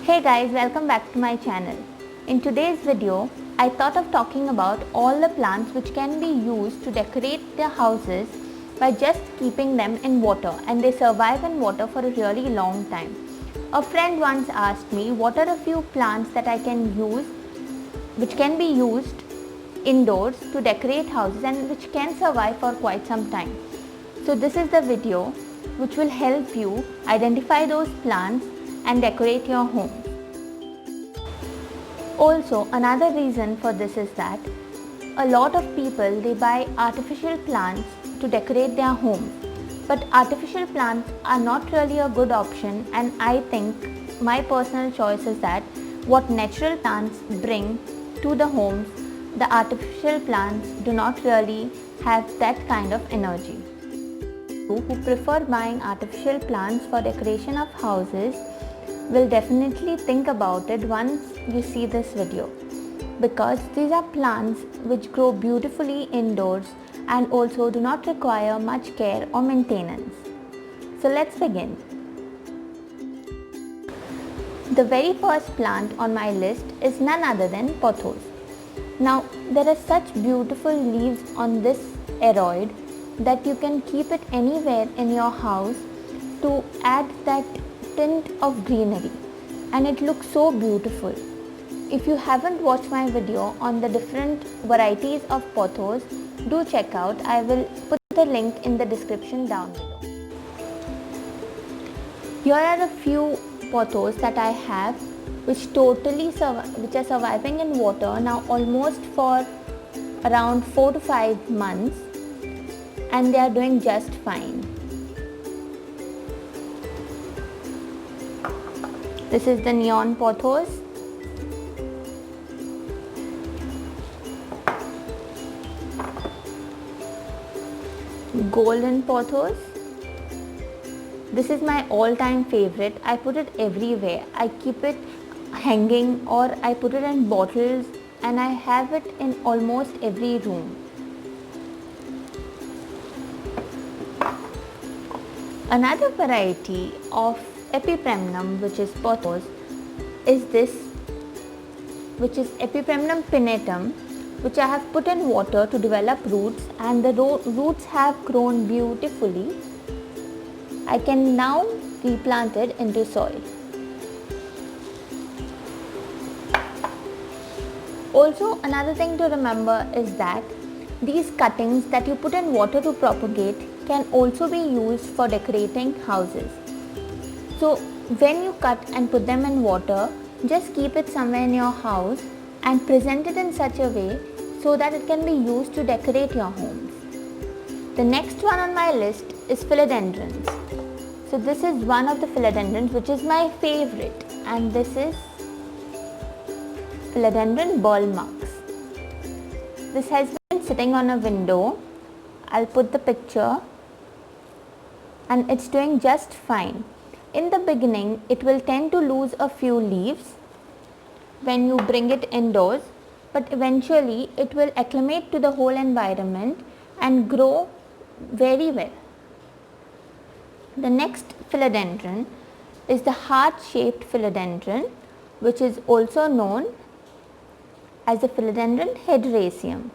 Hey guys, welcome back to my channel. In today's video, I thought of talking about all the plants which can be used to decorate their houses by just keeping them in water, and they survive in water for a really long time. A friend once asked me what are a few plants that I can use which can be used indoors to decorate houses and which can survive for quite some time. So this is the video which will help you identify those plants and decorate your home. Also, another reason for this is that a lot of people they buy artificial plants to decorate their homes, but artificial plants are not really a good option, and I think my personal choice is that what natural plants bring to the homes, the artificial plants do not really have that kind of energy. Who prefer buying artificial plants for decoration of houses will definitely think about it once you see this video, because these are plants which grow beautifully indoors and also do not require much care or maintenance. So let's begin. The very first plant on my list is none other than pothos. Now there are such beautiful leaves on this aroid that you can keep it anywhere in your house to add that tint of greenery, and it looks so beautiful. If you haven't watched my video on the different varieties of pothos, do check out. I will put the link in the description down below. Here are a few pothos that I have which are surviving in water now almost for around 4 to 5 months, and they are doing just fine. This is the neon pothos. Golden pothos. This is my all-time favorite. I put it everywhere. I keep it hanging or I put it in bottles, and I have it in almost every room. Another variety of epipremnum, which is pothos, is this, which is Epipremnum pinnatum, which I have put in water to develop roots, and the roots have grown beautifully. I can now replant it into soil. Also, another thing to remember is that these cuttings that you put in water to propagate can also be used for decorating houses. So when you cut and put them in water, just keep it somewhere in your house and present it in such a way so that it can be used to decorate your homes. The next one on my list is philodendrons. So this is one of the philodendrons which is my favorite, and this is Philodendron Burlmux. This has been sitting on a window. I'll put the picture, and it's doing just fine. In the beginning, it will tend to lose a few leaves when you bring it indoors, but eventually it will acclimate to the whole environment and grow very well. The next philodendron is the heart-shaped philodendron, which is also known as the Philodendron Hedraceum.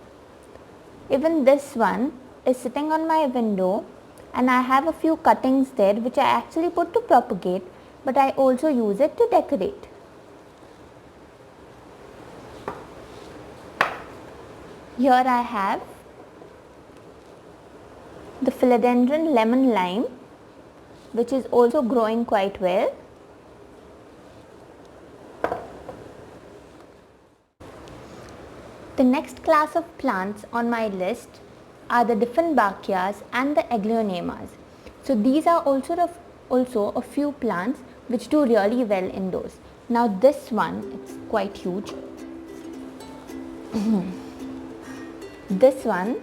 Even this one is sitting on my window, and I have a few cuttings there which I actually put to propagate, but I also use it to decorate. Here I have the Philodendron Lemon Lime, which is also growing quite well. The next class of plants on my list are the Dieffenbachias and the Aglaonemas. So these are also a few plants which do really well indoors. Now this one, it's quite huge. This one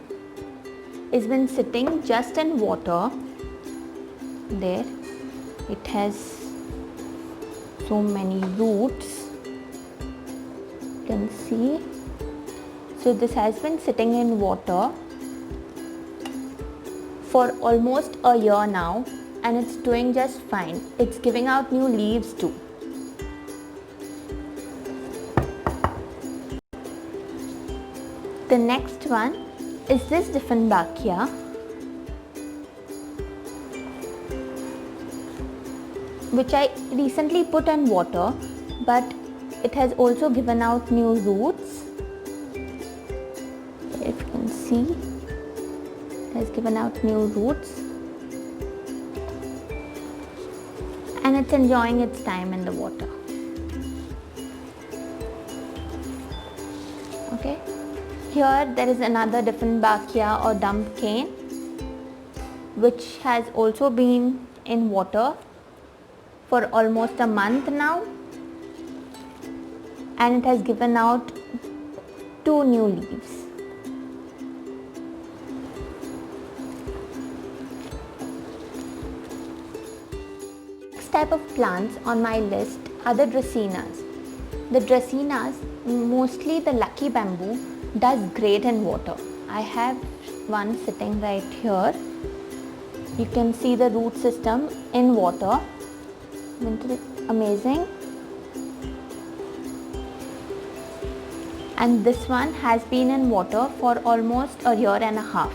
has been sitting just in water. There, it has so many roots, you can see. So this has been sitting in water for almost a year now, and it's doing just fine. It's giving out new leaves too. The next one is this Dieffenbachia, which I recently put in water, but it has also given out new roots. If you can see, it has given out new roots and it's enjoying its time in the water. Okay, here there is another Dieffenbachia or dump cane, which has also been in water for almost a month now, and it has given out 2 new leaves. Next type of plants on my list are the Dracaenas. The Dracaenas, mostly the lucky bamboo, does great in water. I have one sitting right here. You can see the root system in water. Isn't it amazing? And this one has been in water for almost a year and a half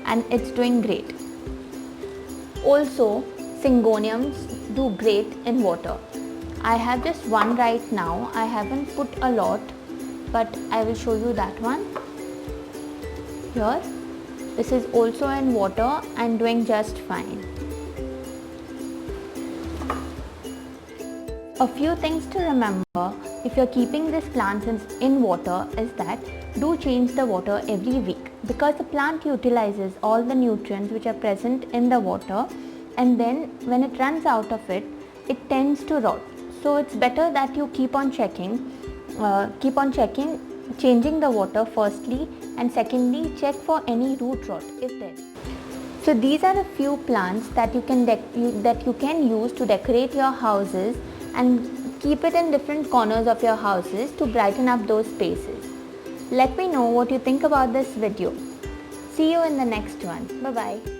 and it's doing great. Also, Syngoniums do great in water. I have just one right now. I haven't put a lot, but I will show you that one. Here, this is also in water and doing just fine. A few things to remember if you're keeping these plants in water is that do change the water every week, because the plant utilizes all the nutrients which are present in the water, and then when it runs out of it, it tends to rot. So it's better that you keep on checking, changing the water firstly, and secondly check for any root rot if there is. So these are a few plants that you can use to decorate your houses and keep it in different corners of your houses to brighten up those spaces. Let me know what you think about this video. See you in the next one. Bye bye.